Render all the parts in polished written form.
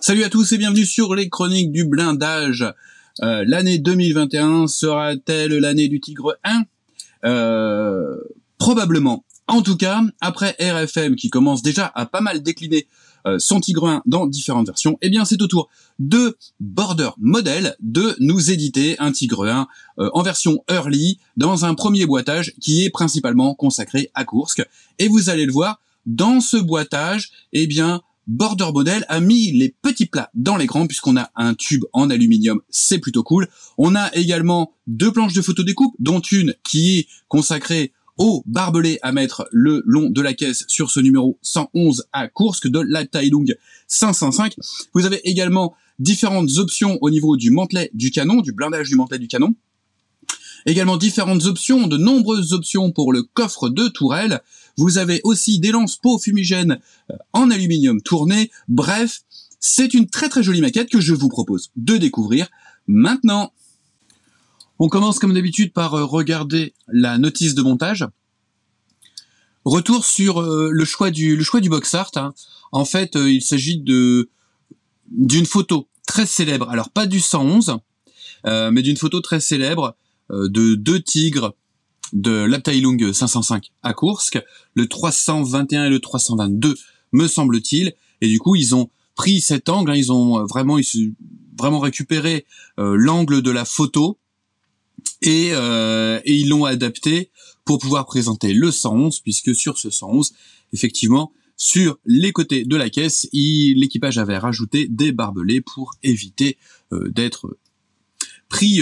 Salut à tous et bienvenue sur les chroniques du blindage. L'année 2021 sera-t-elle l'année du Tigre 1 Probablement. En tout cas, après RFM qui commence déjà à pas mal décliner son Tigre 1 dans différentes versions, eh bien c'est au tour de Border Model de nous éditer un Tigre 1 en version early dans un premier boitage qui est principalement consacré à Kursk. Et vous allez le voir, dans ce boitage, eh bien Border Model a mis les petits plats dans l'écran puisqu'on a un tube en aluminium, c'est plutôt cool. On a également deux planches de photodécoupe, dont une qui est consacrée au barbelé à mettre le long de la caisse sur ce numéro 111 à Kursk de l'Abteilung 505. Vous avez également différentes options au niveau du mantelet du canon, du blindage du mantelet du canon. Également différentes options, de nombreuses options pour le coffre de tourelle. Vous avez aussi des lance-pots fumigènes en aluminium tourné. Bref, c'est une très très jolie maquette que je vous propose de découvrir maintenant. On commence comme d'habitude par regarder la notice de montage. Retour sur le choix du box art. Hein. En fait, il s'agit d'une photo très célèbre. Alors pas du 111, mais d'une photo très célèbre de deux tigres de l'Abteilung 505 à Kursk, le 321 et le 322 me semble-t-il, et du coup ils ont pris cet angle, hein, ils ont vraiment récupéré l'angle de la photo et ils l'ont adapté pour pouvoir présenter le 111, puisque sur ce 111, effectivement, sur les côtés de la caisse, l'équipage avait rajouté des barbelés pour éviter d'être pris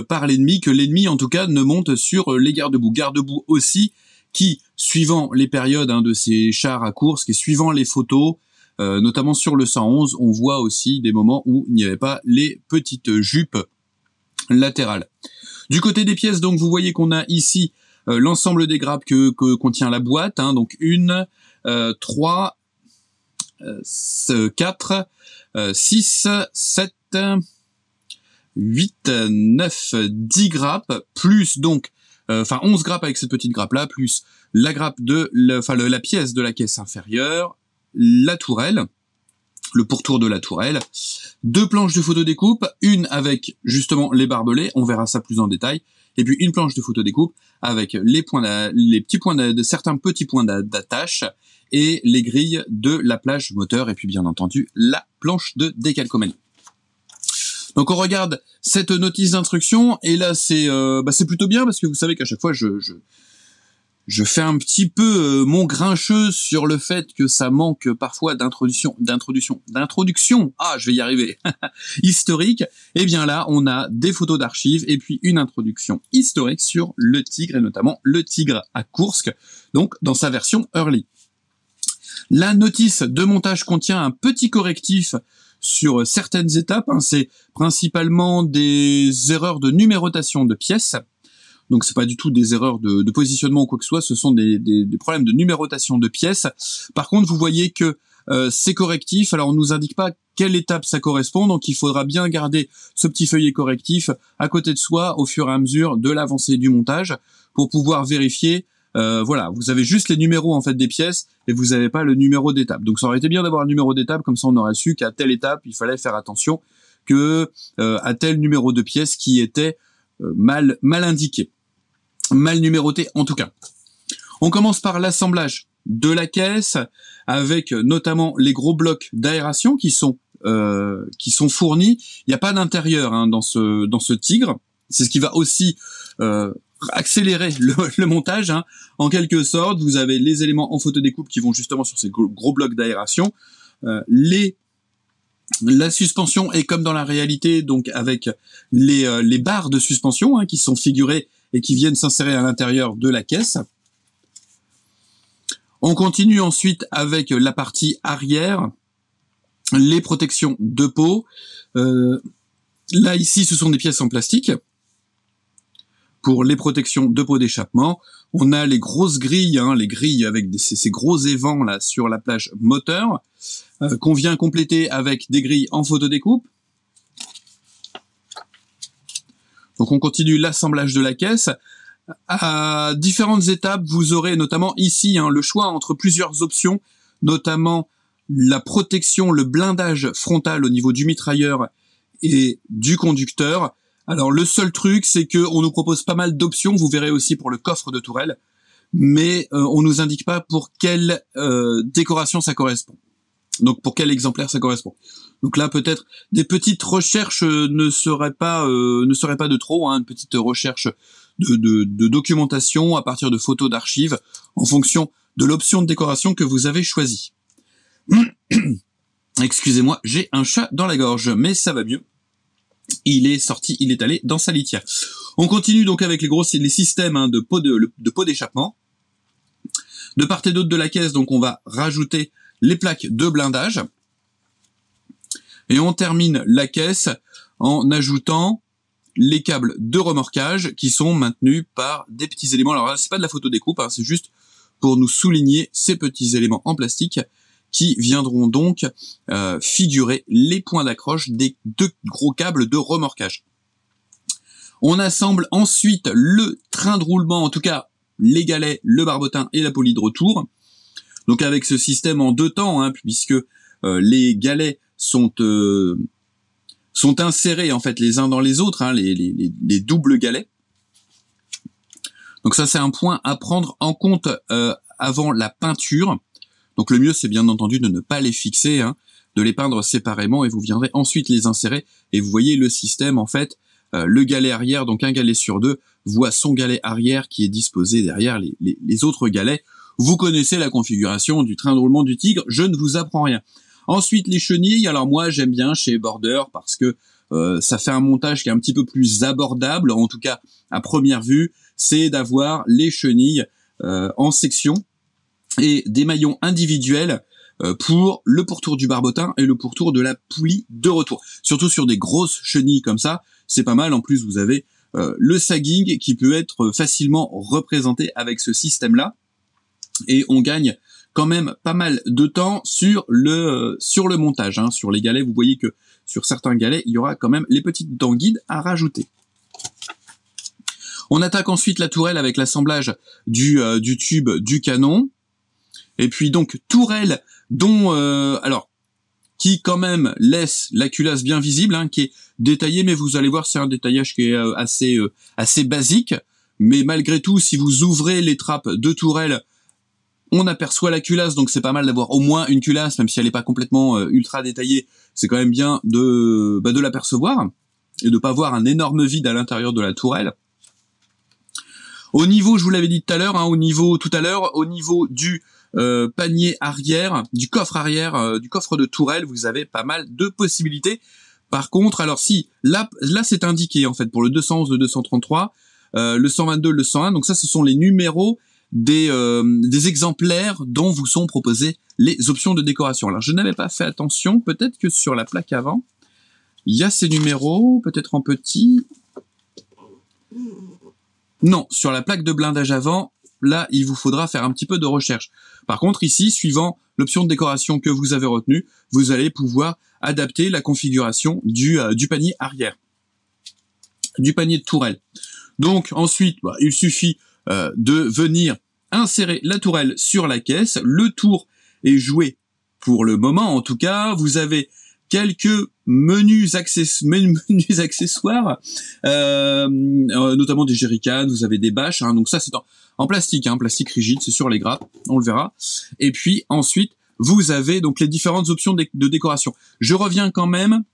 par l'ennemi, que l'ennemi en tout cas ne monte sur les garde-boue. Garde-boue aussi qui, suivant les périodes de ces chars à Kursk et suivant les photos, notamment sur le 111, on voit aussi des moments où il n'y avait pas les petites jupes latérales. Du côté des pièces, donc vous voyez qu'on a ici l'ensemble des grappes que contient la boîte, hein, donc 1, 3, 4, 6, 7... 8, 9, 10 grappes, plus donc, 11 grappes avec cette petite grappe-là, plus la grappe la pièce de la caisse inférieure, la tourelle, le pourtour de la tourelle, deux planches de photodécoupe, une avec justement les barbelés, on verra ça plus en détail, et puis une planche de photodécoupe avec certains petits points d'attache et les grilles de la plage moteur, et puis bien entendu la planche de décalcomanie. Donc on regarde cette notice d'instruction et là c'est plutôt bien parce que vous savez qu'à chaque fois je fais un petit peu mon grincheux sur le fait que ça manque parfois d'introduction, je vais y arriver, historique. Et bien là on a des photos d'archives et puis une introduction historique sur le Tigre et notamment le Tigre à Kursk, donc dans sa version early. La notice de montage contient un petit correctif sur certaines étapes, hein, c'est principalement des erreurs de numérotation de pièces, donc c'est pas du tout des erreurs de positionnement ou quoi que ce soit, ce sont des problèmes de numérotation de pièces. Par contre, vous voyez que ces correctifs, alors on nous indique pas quelle étape ça correspond, donc il faudra bien garder ce petit feuillet correctif à côté de soi au fur et à mesure de l'avancée du montage pour pouvoir vérifier. Voilà, vous avez juste les numéros en fait des pièces et vous n'avez pas le numéro d'étape. Donc ça aurait été bien d'avoir le numéro d'étape, comme ça on aurait su qu'à telle étape il fallait faire attention que à tel numéro de pièce qui était mal indiqué, mal numéroté en tout cas. On commence par l'assemblage de la caisse avec notamment les gros blocs d'aération qui sont fournis. Il n'y a pas d'intérieur dans ce Tigre. C'est ce qui va aussi accélérer le montage, hein. En quelque sorte, vous avez les éléments en photodécoupe qui vont justement sur ces gros blocs d'aération. La suspension est comme dans la réalité, donc avec les barres de suspension, hein, qui sont figurées et qui viennent s'insérer à l'intérieur de la caisse. On continue ensuite avec la partie arrière, les protections de peau. Là, ici, ce sont des pièces en plastique. Pour les protections de peau d'échappement, on a les grosses grilles, hein, les grilles avec ces gros évents là sur la plage moteur, qu'on vient compléter avec des grilles en photodécoupe. Donc on continue l'assemblage de la caisse. À différentes étapes, vous aurez notamment ici le choix entre plusieurs options, notamment la protection, le blindage frontal au niveau du mitrailleur et du conducteur. Alors le seul truc, c'est que on nous propose pas mal d'options, vous verrez aussi pour le coffre de tourelle, mais on nous indique pas pour quelle décoration ça correspond. Donc pour quel exemplaire ça correspond. Donc là peut-être des petites recherches ne seraient pas de trop, hein, une petite recherche de documentation à partir de photos d'archives en fonction de l'option de décoration que vous avez choisie. Excusez-moi, j'ai un chat dans la gorge, mais ça va mieux. Il est allé dans sa litière. On continue donc avec les systèmes, hein, de pots d'échappement. De part et d'autre de la caisse, donc on va rajouter les plaques de blindage. Et on termine la caisse en ajoutant les câbles de remorquage qui sont maintenus par des petits éléments. Alors là, c'est pas de la photo découpe, hein, c'est juste pour nous souligner ces petits éléments en plastique qui viendront donc figurer les points d'accroche des 2 gros câbles de remorquage. On assemble ensuite le train de roulement, en tout cas les galets, le barbotin et la poulie de retour. Donc avec ce système en 2 temps, hein, puisque les galets sont insérés en fait les uns dans les autres, hein, les doubles galets. Donc ça c'est un point à prendre en compte avant la peinture. Donc le mieux c'est bien entendu de ne pas les fixer, hein, de les peindre séparément et vous viendrez ensuite les insérer et vous voyez le système en fait, le galet arrière, donc un galet sur 2, voit son galet arrière qui est disposé derrière les autres galets. Vous connaissez la configuration du train de roulement du Tigre, je ne vous apprends rien. Ensuite les chenilles, alors moi j'aime bien chez Border parce que ça fait un montage qui est un petit peu plus abordable, en tout cas à première vue, c'est d'avoir les chenilles en section et des maillons individuels pour le pourtour du barbotin et le pourtour de la poulie de retour. Surtout sur des grosses chenilles comme ça, c'est pas mal. En plus, vous avez le sagging qui peut être facilement représenté avec ce système-là. Et on gagne quand même pas mal de temps sur le montage, hein. Sur les galets, vous voyez que sur certains galets, il y aura quand même les petites dents guides à rajouter. On attaque ensuite la tourelle avec l'assemblage du tube du canon. Et puis donc tourelle dont qui quand même laisse la culasse bien visible, hein, qui est détaillée, mais vous allez voir c'est un détaillage qui est assez basique. Mais malgré tout, si vous ouvrez les trappes de tourelle, on aperçoit la culasse, donc c'est pas mal d'avoir au moins une culasse, même si elle n'est pas complètement ultra détaillée. C'est quand même bien de l'apercevoir et de pas voir un énorme vide à l'intérieur de la tourelle. Au niveau, je vous l'avais dit tout à l'heure, hein, au niveau du panier arrière, du coffre arrière, du coffre de tourelle, vous avez pas mal de possibilités. Par contre, alors si, là c'est indiqué en fait pour le 211, le 233, le 122, le 101, donc ça ce sont les numéros des exemplaires dont vous sont proposées les options de décoration. Alors je n'avais pas fait attention, peut-être que sur la plaque avant, il y a ces numéros, peut-être en petit. Non, sur la plaque de blindage avant, là, il vous faudra faire un petit peu de recherche. Par contre, ici, suivant l'option de décoration que vous avez retenue, vous allez pouvoir adapter la configuration du panier arrière, du panier de tourelle. Donc, ensuite, il suffit de venir insérer la tourelle sur la caisse. Le tour est joué pour le moment, en tout cas. Vous avez quelques menus accessoires, notamment des jerrycans, vous avez des bâches, hein, donc ça c'est en plastique, hein, plastique rigide, c'est sur les grappes, on le verra. Et puis ensuite, vous avez donc les différentes options de décoration. Je reviens quand même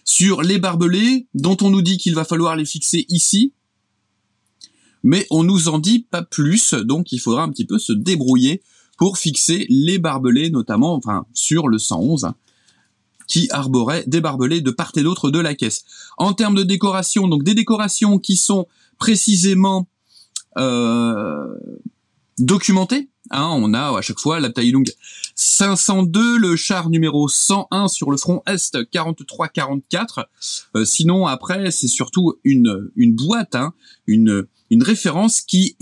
sur les barbelés, dont on nous dit qu'il va falloir les fixer ici, mais on nous en dit pas plus, donc il faudra un petit peu se débrouiller pour fixer les barbelés, notamment, enfin, sur le 111, hein, qui arborait des barbelés de part et d'autre de la caisse. En termes de décoration, donc des décorations qui sont précisément documentées, hein, on a à chaque fois la Tailung 502, le char numéro 101 sur le front Est 43-44. Sinon après c'est surtout une boîte, hein, une référence qui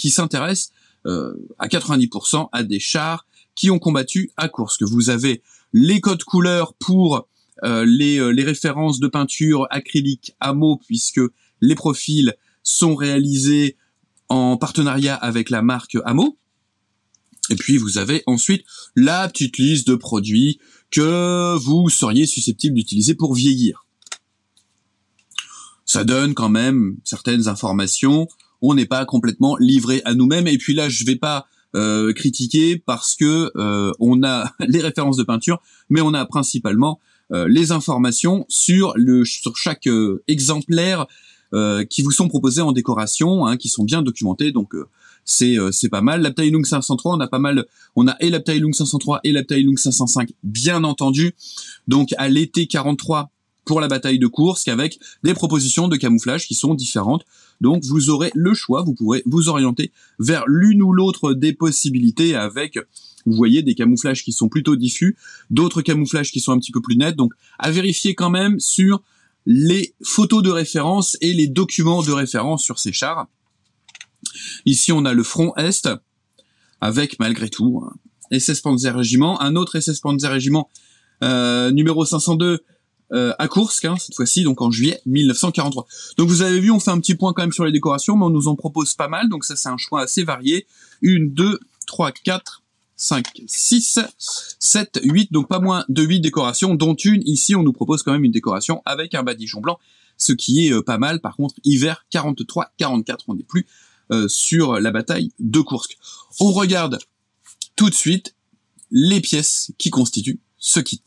s'intéresse à 90% à des chars qui ont combattu à Kursk. Vous avez les codes couleurs pour les références de peinture acrylique Hamo, puisque les profils sont réalisés en partenariat avec la marque Hamo. Et puis vous avez ensuite la petite liste de produits que vous seriez susceptible d'utiliser pour vieillir. Ça donne quand même certaines informations. On n'est pas complètement livré à nous-mêmes. Et puis là, je vais pas critiquer parce que on a les références de peinture, mais on a principalement les informations sur chaque exemplaire qui vous sont proposés en décoration, hein, qui sont bien documentés. Donc c'est pas mal. L'Abteilung 503, on a et l'Abteilung 503 et l'Abteilung 505, bien entendu. Donc à l'été 43 pour la bataille de Kursk, avec des propositions de camouflage qui sont différentes. Donc vous aurez le choix, vous pourrez vous orienter vers l'une ou l'autre des possibilités avec, vous voyez, des camouflages qui sont plutôt diffus, d'autres camouflages qui sont un petit peu plus nets. Donc à vérifier quand même sur les photos de référence et les documents de référence sur ces chars. Ici on a le front Est, avec malgré tout un SS Panzer Régiment, un autre SS Panzer Régiment numéro 502 à Kursk, hein, cette fois-ci, donc en juillet 1943. Donc vous avez vu, on fait un petit point quand même sur les décorations, mais on nous en propose pas mal, donc ça c'est un choix assez varié. 1, 2, 3, 4, 5, 6, 7, 8, donc pas moins de 8 décorations, dont une, ici on nous propose quand même une décoration avec un badigeon blanc, ce qui est pas mal. Par contre, hiver 43-44, on n'est plus sur la bataille de Kursk. On regarde tout de suite les pièces qui constituent ce kit.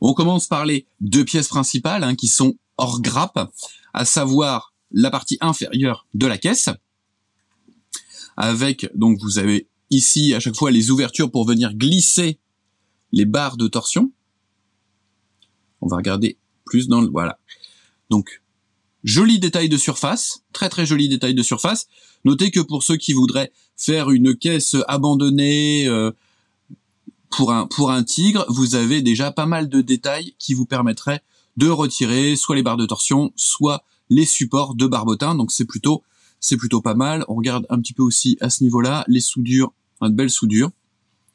On commence par les deux pièces principales, hein, qui sont hors grappe, à savoir la partie inférieure de la caisse, avec, donc vous avez ici à chaque fois les ouvertures pour venir glisser les barres de torsion. On va regarder plus dans le... Voilà. Donc, joli détail de surface, très très joli détail de surface. Notez que pour ceux qui voudraient faire une caisse abandonnée... Pour un Tigre, vous avez déjà pas mal de détails qui vous permettraient de retirer soit les barres de torsion, soit les supports de barbotin. Donc c'est plutôt pas mal. On regarde un petit peu aussi à ce niveau-là les soudures, de belles soudures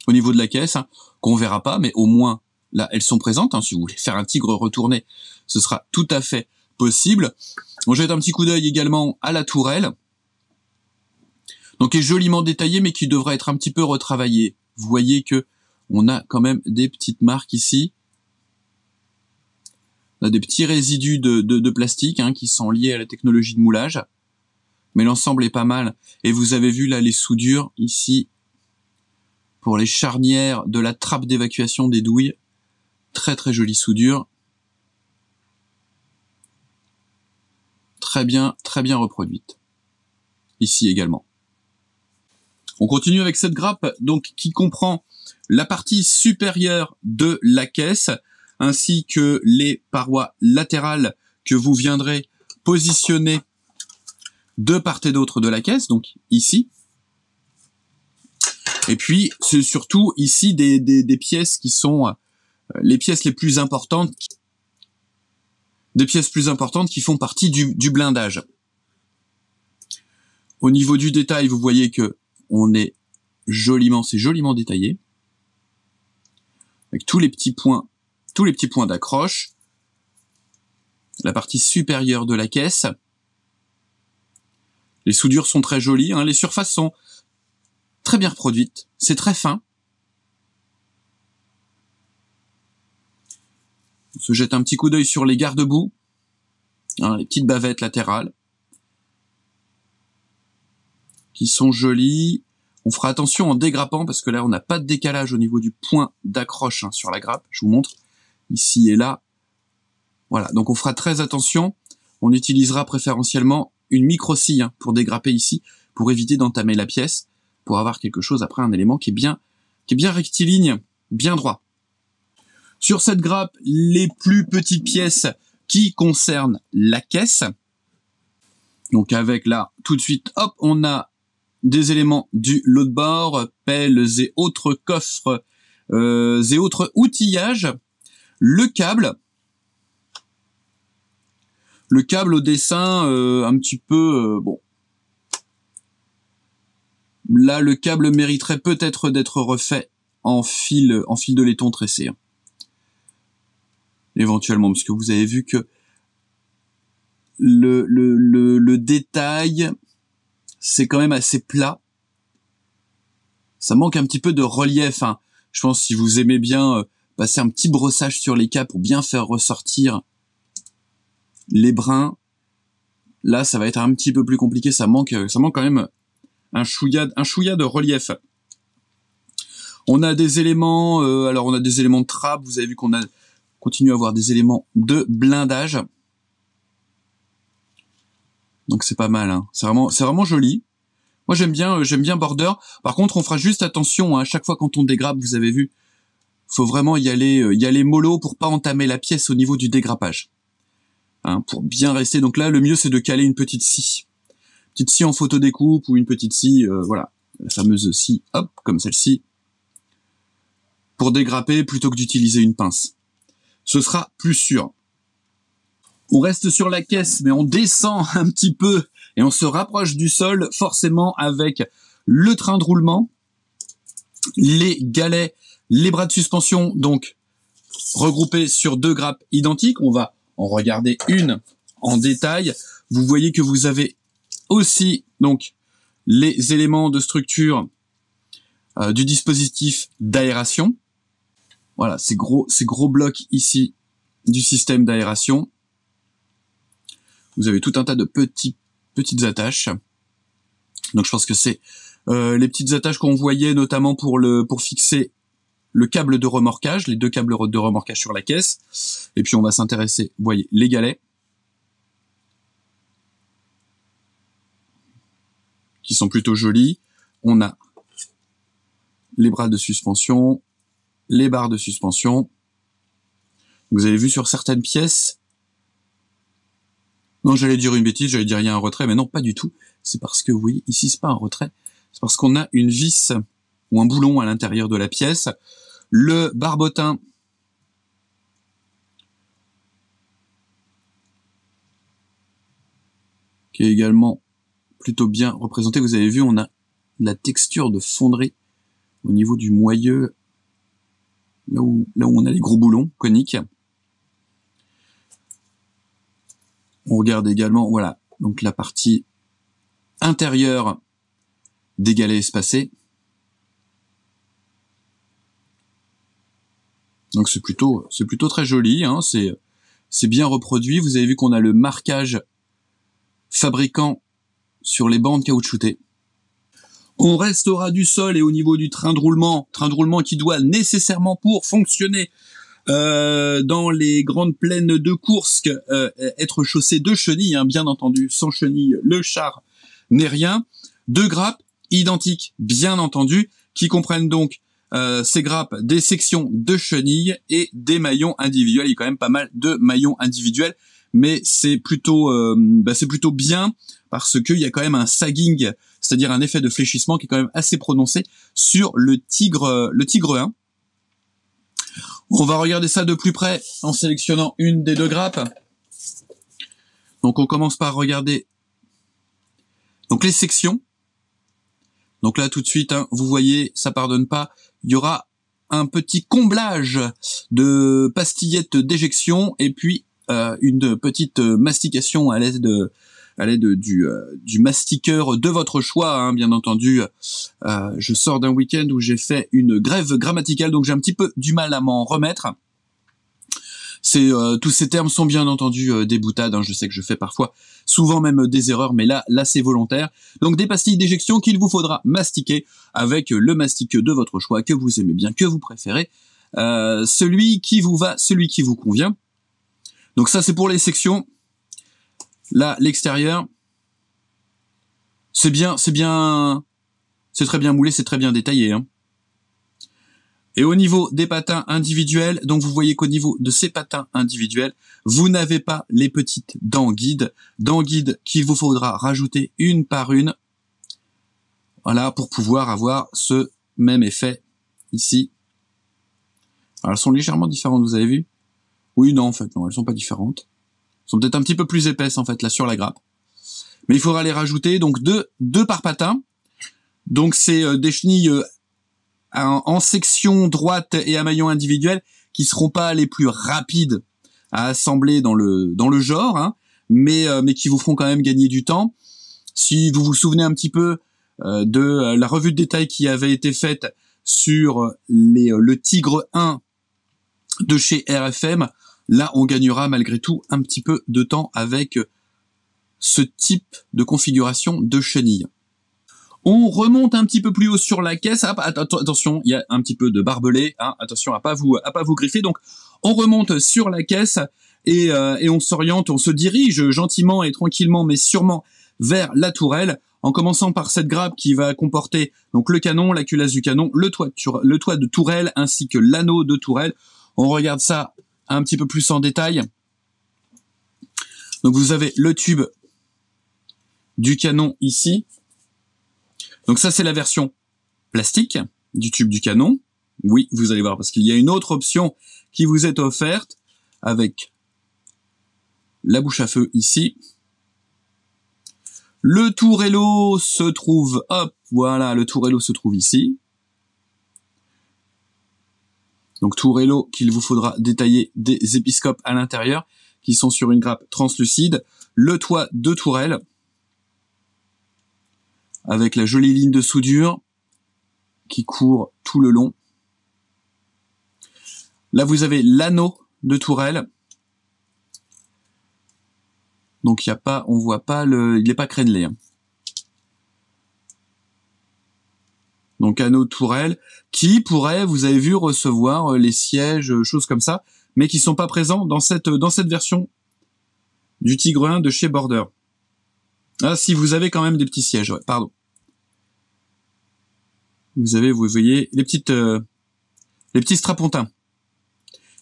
au niveau de la caisse, hein, qu'on verra pas, mais au moins là elles sont présentes. Hein, si vous voulez faire un Tigre retourné, ce sera tout à fait possible. On jette un petit coup d'œil également à la tourelle, donc qui est joliment détaillée, mais qui devrait être un petit peu retravaillée. Vous voyez que on a quand même des petites marques ici. On a des petits résidus de plastique, hein, qui sont liés à la technologie de moulage. Mais l'ensemble est pas mal. Et vous avez vu là les soudures ici pour les charnières de la trappe d'évacuation des douilles. Très très jolie soudure. Très bien reproduite. Ici également. On continue avec cette grappe, donc qui comprend la partie supérieure de la caisse, ainsi que les parois latérales que vous viendrez positionner de part et d'autre de la caisse, donc ici. Et puis, c'est surtout ici des pièces qui sont les pièces les plus importantes, des pièces plus importantes qui font partie du blindage. Au niveau du détail, vous voyez que c'est joliment détaillé, avec tous les petits points d'accroche. La partie supérieure de la caisse. Les soudures sont très jolies, hein, les surfaces sont très bien reproduites, c'est très fin. On se jette un petit coup d'œil sur les garde-boue, hein, les petites bavettes latérales, qui sont jolies. On fera attention en dégrappant, parce que là on n'a pas de décalage au niveau du point d'accroche, hein, sur la grappe. Je vous montre ici et là. Voilà, donc on fera très attention. On utilisera préférentiellement une micro-scie, hein, pour dégrapper ici, pour éviter d'entamer la pièce, pour avoir quelque chose après, un élément qui est bien rectiligne, bien droit. Sur cette grappe, les plus petites pièces qui concernent la caisse. Donc avec là, tout de suite, hop, on a des éléments du lot de bord, pelles et autres coffres et autres outillages. Le câble au dessin un petit peu bon. Là, le câble mériterait peut-être d'être refait en fil de laiton tressé, hein. Éventuellement, parce que vous avez vu que le détail, c'est quand même assez plat. ça manque un petit peu de relief, hein. Je pense si vous aimez bien passer un petit brossage sur les cas pour bien faire ressortir les brins, là ça va être un petit peu plus compliqué, ça manque quand même un chouïa de relief. On a des éléments, alors on a des éléments de trappe, vous avez vu qu'on continue à avoir des éléments de blindage. Donc c'est pas mal, hein. C'est vraiment joli. Moi j'aime bien Border. Par contre, on fera juste attention, hein, à chaque fois quand on dégrappe, vous avez vu, faut vraiment y aller mollo pour pas entamer la pièce au niveau du dégrappage. Hein, pour bien rester. Donc là, le mieux c'est de caler une petite scie. Petite scie en photo découpe ou une petite scie, voilà, la fameuse scie, hop, comme celle-ci, pour dégrapper plutôt que d'utiliser une pince. Ce sera plus sûr. On reste sur la caisse, mais on descend un petit peu et on se rapproche du sol, forcément avec le train de roulement, les galets, les bras de suspension, donc regroupés sur 2 grappes identiques. On va en regarder une en détail. Vous voyez que vous avez aussi donc les éléments de structure du dispositif d'aération. Voilà, ces gros blocs ici du système d'aération. Vous avez tout un tas de petites attaches. Donc je pense que c'est les petites attaches qu'on voyait notamment pour fixer le câble de remorquage, les 2 câbles de remorquage sur la caisse. Et puis on va s'intéresser, vous voyez, les galets, qui sont plutôt jolis. On a les bras de suspension, les barres de suspension. Vous avez vu sur certaines pièces, non, j'allais dire une bêtise, j'allais dire il y a un retrait, mais non, pas du tout. C'est parce que, vous voyez, ici, c'est pas un retrait. C'est parce qu'on a une vis ou un boulon à l'intérieur de la pièce. Le barbotin qui est également plutôt bien représenté. Vous avez vu, on a la texture de fonderie au niveau du moyeu, là où on a les gros boulons coniques. On regarde également, voilà, donc la partie intérieure des galets espacés. Donc c'est plutôt très joli, hein, c'est bien reproduit. Vous avez vu qu'on a le marquage fabricant sur les bandes caoutchoutées. On restera du sol et au niveau du train de roulement qui doit nécessairement, pour fonctionner dans les grandes plaines de Koursk, être chaussé de chenilles, hein, bien entendu. Sans chenilles, le char n'est rien. 2 grappes identiques, bien entendu, qui comprennent donc ces grappes, des sections de chenilles et des maillons individuels. Il y a quand même pas mal de maillons individuels, mais c'est plutôt bien parce qu'il y a quand même un sagging, c'est-à-dire un effet de fléchissement qui est quand même assez prononcé sur le Tigre 1. On va regarder ça de plus près en sélectionnant une des 2 grappes. Donc on commence par regarder donc les sections. Donc là tout de suite, hein, vous voyez, ça pardonne pas. Il y aura un petit comblage de pastillettes d'éjection et puis une petite mastication à l'aide du mastiqueur de votre choix, hein, bien entendu. Je sors d'un week-end où j'ai fait une grève grammaticale, donc j'ai un petit peu du mal à m'en remettre. Tous ces termes sont bien entendu des boutades, hein. Je sais que je fais parfois, souvent même des erreurs, mais là c'est volontaire. Donc des pastilles d'éjection qu'il vous faudra mastiquer avec le mastic de votre choix, que vous aimez bien, que vous préférez, celui qui vous va, celui qui vous convient. Donc ça c'est pour les sections. Là l'extérieur, c'est très bien moulé, c'est très bien détaillé, hein. Et au niveau des patins individuels, donc vous voyez qu'au niveau de ces patins individuels, vous n'avez pas les petites dents guides qu'il vous faudra rajouter une par une, voilà, pour pouvoir avoir ce même effet ici. Alors elles sont légèrement différentes, vous avez vu? Oui, non, en fait, non, elles sont pas différentes. Elles sont peut-être un petit peu plus épaisses, en fait, là, sur la grappe. Mais il faudra les rajouter, donc deux par patin. Donc c'est des chenilles en section droite et à maillon individuel qui seront pas les plus rapides à assembler dans le genre, hein, mais qui vous feront quand même gagner du temps. Si vous vous souvenez un petit peu de la revue de détail qui avait été faite sur le Tigre 1 de chez RFM, là on gagnera malgré tout un petit peu de temps avec ce type de configuration de chenille. On remonte un petit peu plus haut sur la caisse. Ah, attention, il y a un petit peu de barbelé. Hein, attention à pas vous griffer. Donc, on remonte sur la caisse et on s'oriente, on se dirige gentiment et tranquillement, mais sûrement vers la tourelle, en commençant par cette grappe qui va comporter donc le canon, la culasse du canon, le toit de tourelle ainsi que l'anneau de tourelle. On regarde ça un petit peu plus en détail. Donc, vous avez le tube du canon ici. Donc ça, c'est la version plastique du tube du canon. Oui, vous allez voir, parce qu'il y a une autre option qui vous est offerte avec la bouche à feu ici. Le tourello se trouve, hop, voilà, le tourello se trouve ici. Donc tourello qu'il vous faudra détailler des épiscopes à l'intérieur qui sont sur une grappe translucide. Le toit de tourelle, avec la jolie ligne de soudure qui court tout le long. Là, vous avez l'anneau de tourelle. Donc, il y a pas, on voit pas il n'est pas crénelé. Hein. Donc, anneau de tourelle qui pourrait, vous avez vu, recevoir les sièges, choses comme ça, mais qui sont pas présents dans cette version du Tigre 1 de chez Border. Ah, si, vous avez quand même des petits sièges, ouais, pardon. Vous voyez, les petits strapontins.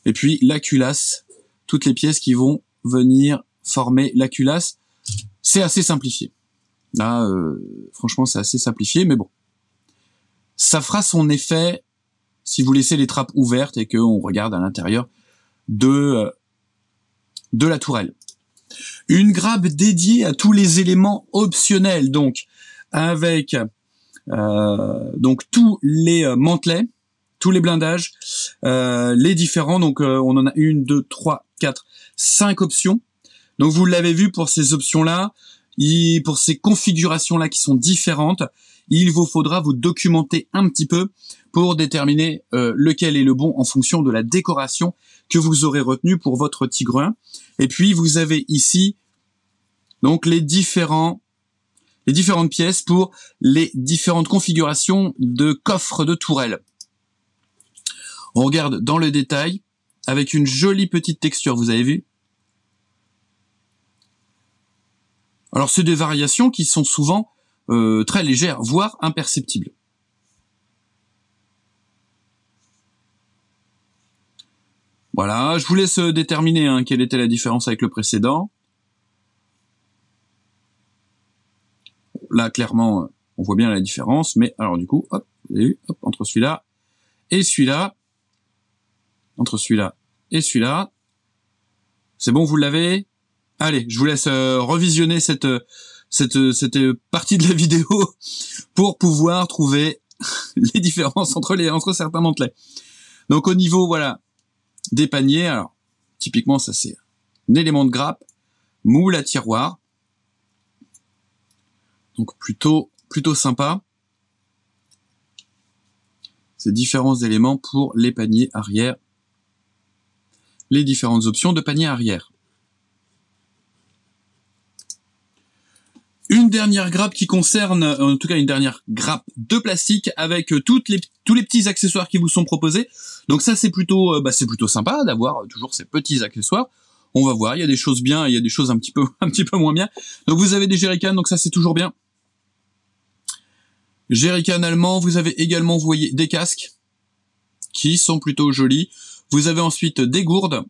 Et puis, la culasse, toutes les pièces qui vont venir former la culasse. C'est assez simplifié. Là, franchement, c'est assez simplifié, mais bon. Ça fera son effet si vous laissez les trappes ouvertes et qu'on regarde à l'intérieur de la tourelle. Une grappe dédiée à tous les éléments optionnels, donc avec donc tous les mantelets, tous les blindages, les différents, donc on en a 1, 2, 3, 4, 5 options. Donc vous l'avez vu pour ces options-là, pour ces configurations-là qui sont différentes, il vous faudra vous documenter un petit peu pour déterminer lequel est le bon en fonction de la décoration que vous aurez retenue pour votre Tigre 1. Et puis vous avez ici donc les différentes pièces pour les différentes configurations de coffres de tourelle. On regarde dans le détail avec une jolie petite texture, vous avez vu. Alors c'est des variations qui sont souvent très légères, voire imperceptibles. Voilà, je vous laisse déterminer quelle était la différence avec le précédent. Là, clairement, on voit bien la différence, mais alors du coup, hop, vous avez vu, hop, entre celui-là et celui-là, entre celui-là et celui-là, c'est bon, vous l'avez? Allez, je vous laisse revisionner cette partie de la vidéo pour pouvoir trouver les différences entre certains mantelets. Donc au niveau, voilà, des paniers, alors typiquement ça c'est un élément de grappe, moule à tiroir. Donc plutôt sympa. Ces différents éléments pour les paniers arrière. Les différentes options de panier arrière. Une dernière grappe qui concerne, en tout cas une dernière grappe de plastique avec tous les petits accessoires qui vous sont proposés. Donc ça c'est plutôt sympa d'avoir toujours ces petits accessoires. On va voir, il y a des choses bien, il y a des choses un petit peu moins bien. Donc vous avez des jerrycans, donc ça c'est toujours bien. Jerrycan allemand, vous avez également, vous voyez, des casques qui sont plutôt jolis. Vous avez ensuite des gourdes.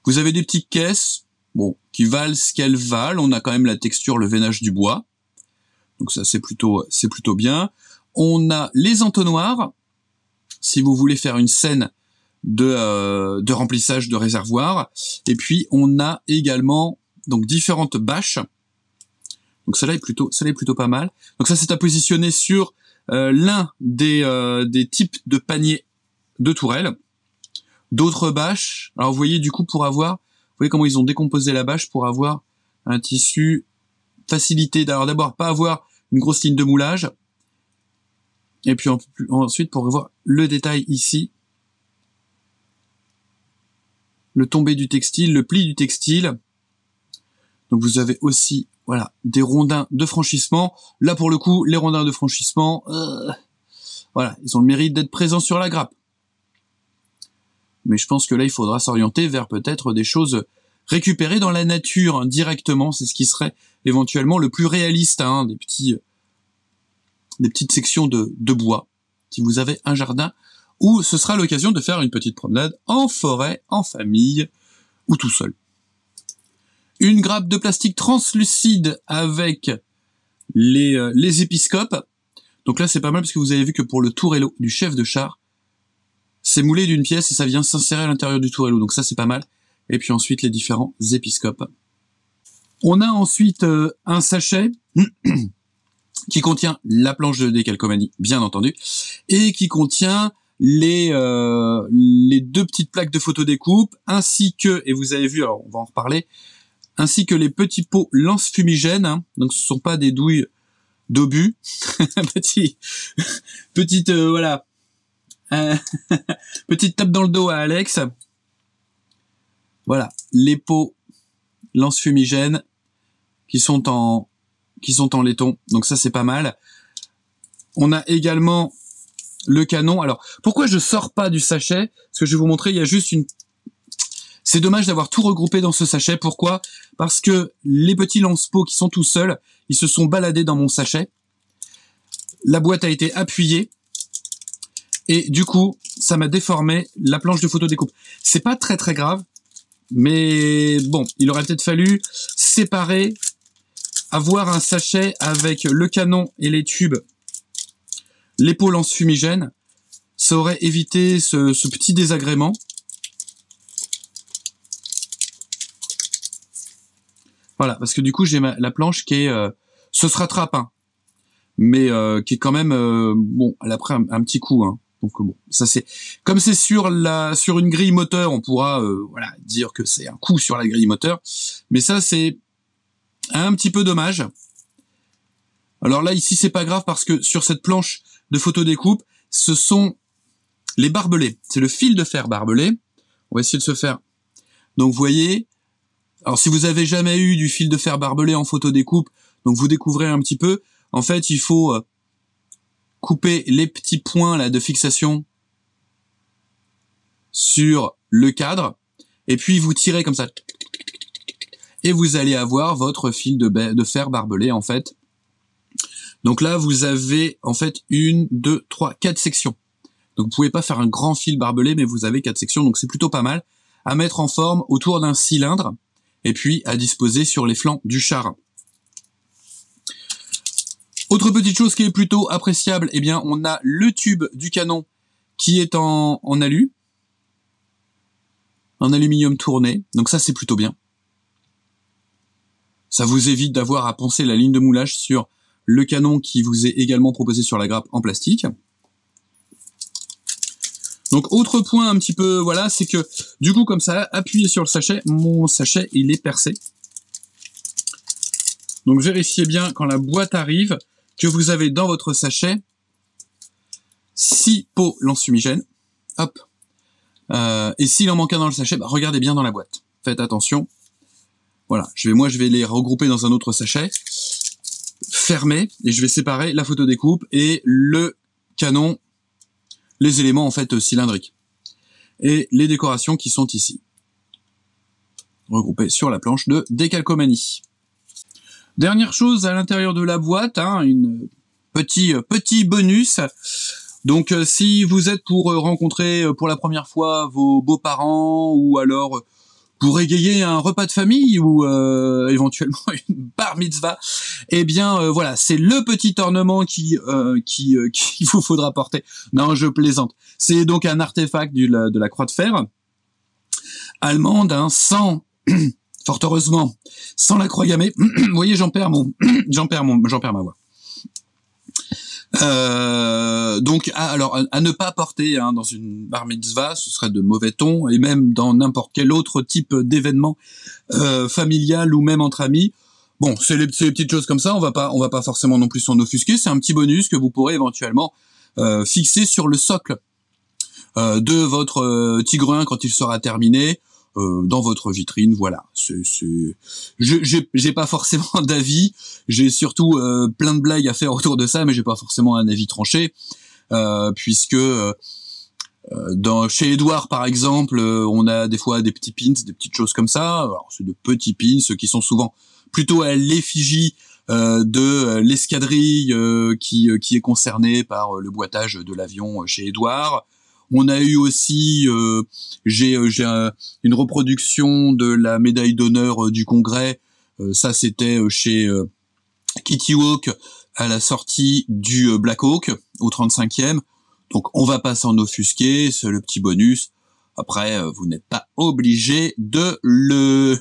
Vous avez des petites caisses, bon, qui valent ce qu'elles valent. On a quand même la texture, le veinage du bois. Donc ça, c'est plutôt bien. On a les entonnoirs, si vous voulez faire une scène de remplissage de réservoir. Et puis, on a également donc différentes bâches. Donc celle-là est plutôt pas mal. Donc ça c'est à positionner sur l'un des types de paniers de tourelle. D'autres bâches. Alors vous voyez du coup vous voyez comment ils ont décomposé la bâche pour avoir un tissu facilité. Alors d'abord pas avoir une grosse ligne de moulage. Et puis ensuite, pour voir le détail ici, le tombé du textile, le pli du textile. Donc vous avez aussi, voilà, des rondins de franchissement. Là, pour le coup, les rondins de franchissement, voilà, ils ont le mérite d'être présents sur la grappe. Mais je pense que là, il faudra s'orienter vers peut-être des choses récupérées dans la nature, hein, directement. C'est ce qui serait éventuellement le plus réaliste, hein, des petites sections de bois, si vous avez un jardin, où ce sera l'occasion de faire une petite promenade en forêt, en famille, ou tout seul. Une grappe de plastique translucide avec les épiscopes. Donc là, c'est pas mal parce que vous avez vu que pour le tourello du chef de char, c'est moulé d'une pièce et ça vient s'insérer à l'intérieur du tourello. Donc ça, c'est pas mal. Et puis ensuite, les différents épiscopes. On a ensuite un sachet qui contient la planche de décalcomanie, bien entendu, et qui contient les deux petites plaques de photodécoupe, ainsi que, et vous avez vu, alors on va en reparler, ainsi que les petits pots lance-fumigènes, hein, donc ce sont pas des douilles d'obus, petite voilà, petite tape dans le dos à Alex. Voilà, les pots lance-fumigènes qui sont en laiton, donc ça c'est pas mal. On a également le canon. Alors, pourquoi je sors pas du sachet? Parce que je vais vous montrer, il y a juste une... C'est dommage d'avoir tout regroupé dans ce sachet. Pourquoi? Parce que les petits lance-pots qui sont tout seuls, ils se sont baladés dans mon sachet. La boîte a été appuyée. Et du coup, ça m'a déformé la planche de photodécoupe. C'est pas très très grave. Mais bon, il aurait peut-être fallu séparer, avoir un sachet avec le canon et les tubes, les pots lance-fumigène. Ça aurait évité ce petit désagrément. Voilà, parce que du coup, j'ai la planche qui est... ce se rattrape, hein, mais qui est quand même... bon, elle a pris un petit coup, hein. Donc bon, ça c'est... Comme c'est sur une grille moteur, on pourra voilà, dire que c'est un coup sur la grille moteur. Mais ça, c'est un petit peu dommage. Alors là, ici, c'est pas grave parce que sur cette planche de photodécoupe, ce sont les barbelés. C'est le fil de fer barbelé. On va essayer de se faire... Donc vous voyez... Alors si vous avez jamais eu du fil de fer barbelé en photodécoupe, donc vous découvrez un petit peu. En fait, il faut couper les petits points là de fixation sur le cadre, et puis vous tirez comme ça, et vous allez avoir votre fil de fer barbelé en fait. Donc là, vous avez en fait 1, 2, 3, 4 sections. Donc vous pouvez pas faire un grand fil barbelé, mais vous avez 4 sections, donc c'est plutôt pas mal à mettre en forme autour d'un cylindre. Et puis à disposer sur les flancs du char. Autre petite chose qui est plutôt appréciable, eh bien on a le tube du canon qui est en alu, en aluminium tourné, donc ça c'est plutôt bien. Ça vous évite d'avoir à poncer la ligne de moulage sur le canon qui vous est également proposé sur la grappe en plastique. Donc autre point un petit peu, voilà, c'est que du coup comme ça, appuyé sur le sachet, mon sachet il est percé. Donc vérifiez bien quand la boîte arrive que vous avez dans votre sachet 6 pots lance-fumigène. Hop. Et s'il en manque un dans le sachet, bah, regardez bien dans la boîte. Faites attention. Voilà, moi je vais les regrouper dans un autre sachet, fermé, et je vais séparer la photodécoupe et le canon, les éléments en fait cylindriques et les décorations qui sont ici regroupées sur la planche de décalcomanie. Dernière chose à l'intérieur de la boîte, hein, une petit bonus. Donc si vous êtes pour rencontrer pour la première fois vos beaux-parents, ou alors pour égayer un repas de famille, ou éventuellement une bar mitzvah, eh bien voilà, c'est le petit ornement qu'il vous faudra porter. Non, je plaisante. C'est donc un artefact de la croix de fer allemande, hein, sans fort heureusement sans la croix gammée. Vous voyez, j'en perds ma voix. Donc alors à ne pas porter, hein, dans une bar mitzvah, ce serait de mauvais ton, et même dans n'importe quel autre type d'événement familial ou même entre amis. Bon, c'est les petites choses comme ça, on va pas forcément non plus s'en offusquer, c'est un petit bonus que vous pourrez éventuellement fixer sur le socle de votre Tigre 1 quand il sera terminé, dans votre vitrine, voilà. J'ai pas forcément d'avis, j'ai surtout plein de blagues à faire autour de ça, mais j'ai pas forcément un avis tranché, puisque chez Edouard par exemple, on a des fois des petits pins, des petites choses comme ça. Alors c'est de petits pins qui sont souvent plutôt à l'effigie de l'escadrille qui est concernée par le boitage de l'avion chez Edouard. On a eu aussi, j'ai une reproduction de la médaille d'honneur du Congrès. Ça c'était chez Kitty Hawk à la sortie du Black Hawk au 35e. Donc on va pas s'en offusquer, c'est le petit bonus. Après, vous n'êtes pas obligé de le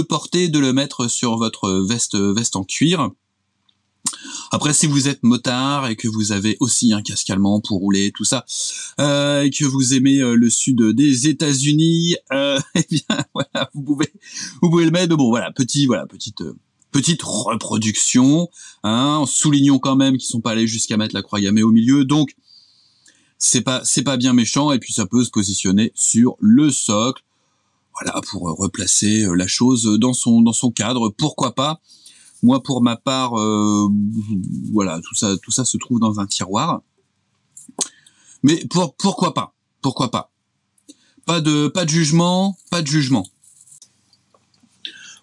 porter, de le mettre sur votre veste en cuir. Après, si vous êtes motard et que vous avez aussi un casque allemand pour rouler, tout ça, et que vous aimez le sud des États-Unis, eh bien voilà, vous pouvez le mettre. Bon voilà, petite reproduction, hein, soulignons quand même qu'ils sont pas allés jusqu'à mettre la croix gammée au milieu, donc c'est pas bien méchant, et puis ça peut se positionner sur le socle, voilà, pour replacer la chose dans son cadre, pourquoi pas. Moi pour ma part, voilà, tout ça se trouve dans un tiroir, mais pourquoi pas, pas de jugement,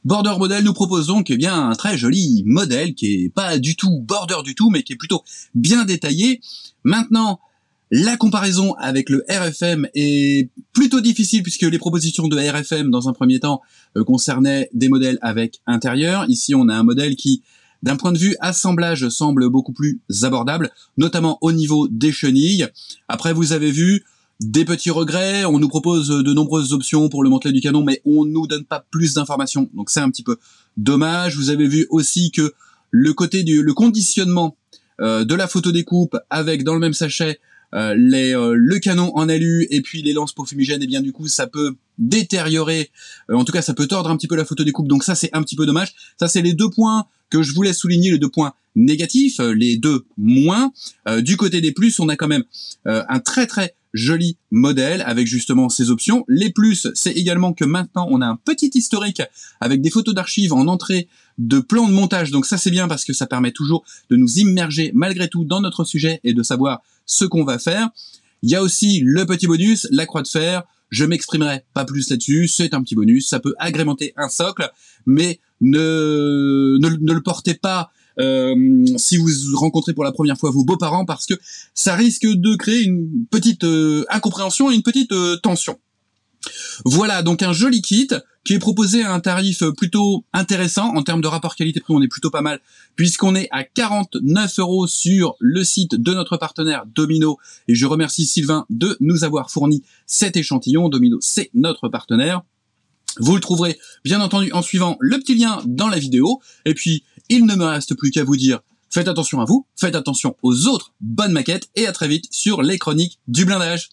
Border Model nous propose donc eh bien un très joli modèle qui est pas du tout border du tout, mais qui est plutôt bien détaillé. Maintenant, la comparaison avec le RFM est plutôt difficile puisque les propositions de RFM dans un premier temps concernaient des modèles avec intérieur. Ici, on a un modèle qui, d'un point de vue assemblage, semble beaucoup plus abordable, notamment au niveau des chenilles. Après, vous avez vu des petits regrets, on nous propose de nombreuses options pour le mantelet du canon, mais on nous donne pas plus d'informations, donc c'est un petit peu dommage. Vous avez vu aussi que le conditionnement de la photodécoupe avec dans le même sachet le canon en alu et puis les lances pour fumigène, et bien du coup ça peut détériorer, en tout cas ça peut tordre un petit peu la photodécoupe, donc ça c'est un petit peu dommage. Ça c'est les deux points que je voulais souligner, les deux points négatifs, les deux moins. Du côté des plus, on a quand même un très très joli modèle avec justement ces options. Les plus, c'est également que maintenant on a un petit historique avec des photos d'archives en entrée de plans de montage, donc ça c'est bien parce que ça permet toujours de nous immerger malgré tout dans notre sujet et de savoir ce qu'on va faire. Il y a aussi le petit bonus, la croix de fer. Je m'exprimerai pas plus là-dessus, c'est un petit bonus, ça peut agrémenter un socle, mais ne le portez pas si vous rencontrez pour la première fois vos beaux-parents, parce que ça risque de créer une petite incompréhension et une petite tension. Voilà, donc un joli kit qui est proposé à un tarif plutôt intéressant. En termes de rapport qualité-prix, on est plutôt pas mal, puisqu'on est à 49 € sur le site de notre partenaire Domino, et je remercie Sylvain de nous avoir fourni cet échantillon. Domino, c'est notre partenaire. Vous le trouverez bien entendu en suivant le petit lien dans la vidéo, et puis il ne me reste plus qu'à vous dire, faites attention à vous, faites attention aux autres, bonnes maquettes, et à très vite sur les chroniques du blindage.